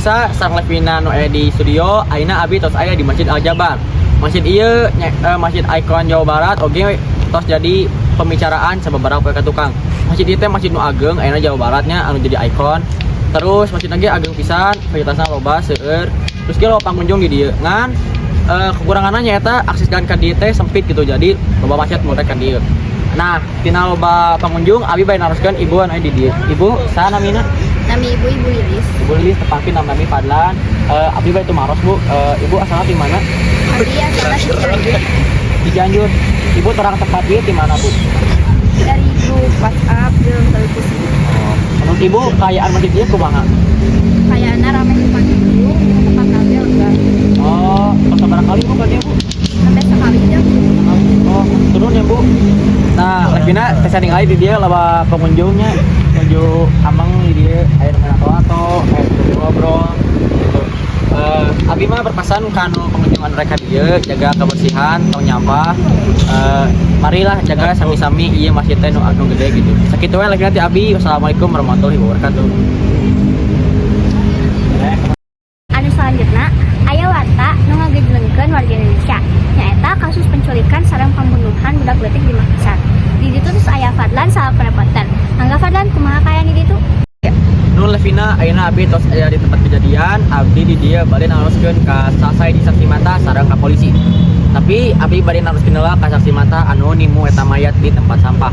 pemirsa, sareng Levina nu aya di studio, ayeuna abi tos aya di Masjid Al Jabar. Masjid ieu Masjid Ikon Jawa Barat oge tos jadi pembicaraan sababaraha poe ka tukang. Masjid ieu teh masjid nu ageng ayeuna Jawa Baratnya anu jadi ikon. Terus masjid lagi ageng pisan, fasilitasna loba seueur. Terus ge loba pengunjung di dieu. Ngan kekuranganna nyaeta akses jalan ka dieu teh sempit gitu. Jadi loba macet mulai ka dieu. Nah, tina loba pengunjung abi bae naroskeun ibu anu di dieu. Ibu, saha namina? Nami Ibu Lilis. Ibu Lilis tepatnya nama Fadlan. Abdi bae itu Maros, Bu. Ibu asalnya di mana? Abdi asalnya di Cianjur. Di Cianjur. Ibu terang tempat dia di mana, Bu? Dari grup WhatsApp jeung televisi. Oh. Menurut Ibu kayaan masjid dia kumaha? Kayaknya ramai tempat itu, tempat nabi enggak. Oh, pas barangkali Bu kan ya, Bu? Sampai sekali aja. Oh, turun ya, Bu. Nah, Levina tes ningali di dia loba pengunjungnya. Menuju Amang di dia air atau air ngobrol gitu. Abi mah berpesan kanu pengunjungan mereka dia jaga kebersihan, tong nyampah. Marilah jaga sami-sami ieu masjid teh nu agung gede gitu. Sakitu we lagi nanti Abi. Wassalamualaikum warahmatullahi wabarakatuh. Anu selanjutnya, aya warta nu ngagejlengkeun warga Indonesia. Nyaeta kasus penculikan sareng pembunuhan budak leutik di Makassar. Di ditu terus aya Fadlan salah pendapatan. Angga Fadlan kumaha kaya di ditu? Nun Levina ayeuna Abi tos aya di tempat kejadian, Abdi di dieu bade naroskeun ka saksai di saksi mata sareng ka polisi. Tapi Abi bade naroskeun heula ka saksi mata anu nimu eta mayat di tempat sampah.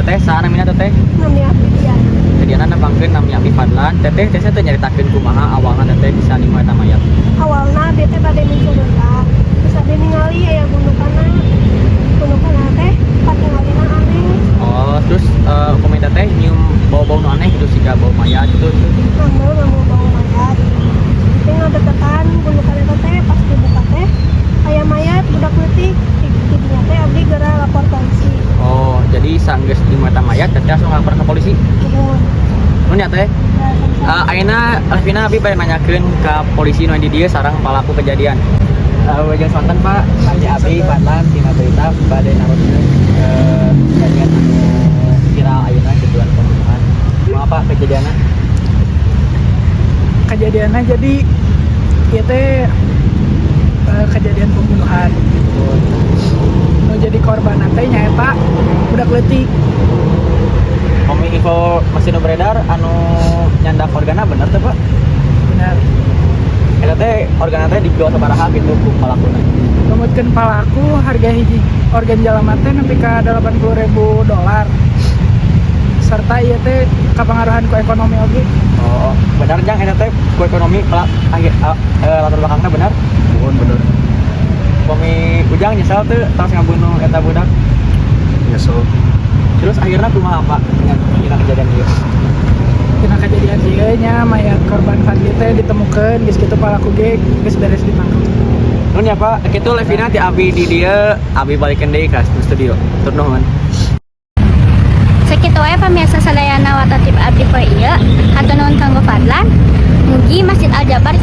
Teteh saha namina teteh? Nami Abdi Dian. Kejadianna nepangkeun nami Abi Fadlan. Teteh teh nyaritakeun kumaha awalna teteh bisa nimu eta mayat. Awalna dia teh bade mencuriga terus ada ningali aya gundukanna teh patingalina aneh. Oh, terus komentar teh nyium bau-bau nu aneh gitu siga bau mayat gitu. Namun bau mayat tapi ngadeketan gundukanna teh pas dibuka teh aya mayat budak leutik tidinya teh abdi geura lapor polisi. Oh, jadi sanggeus di mata mayat teteh langsung lapor ke polisi. Nun ya teh. Ayeuna Levina abi bade nanyakeun ka polisi nu di dieu sareng pelaku kejadian. Jeung sonten Pak, Abi Fadlan tina berita bade naroskeun kejadian anu viral ayeuna tujuan pembunuhan. Kumaha Pak kejadianna? Kejadiannya jadi ieu teh kejadian pembunuhan. Nu jadi korban teh nyaeta budak leutik. Komi info masih nu beredar anu nyandak organa bener teh Pak? Benar. Eta teh organa teh dijual sabaraha gitu ku palakuna? Numutkeun palaku harga hiji organ jalema teh nepi ka $80.000. Serta ieu teh kapangaruhan ku ekonomi oge. Oh, benar jang eta teh ku ekonomi latar belakangna benar? Bener. Komi Ujang nyesel teh tos ngabunuh eta budak? Nyesel. Terus akhirnya kumaha Pak dengan kejadian ieu? Tina kejadian ieu nya mayat korban Fadli teh ditemukeun geus kitu palaku ge geus beres ditangkap. Nun ya Pak, kitu Levina ti Abi di dieu, Abi balikeun deui ka studio. Tur nuhun. Sakitu wae pamirsa sadayana watatip abdi poe ieu. Hatur nuhun kanggo Fadlan. Mugi Masjid Al Jabar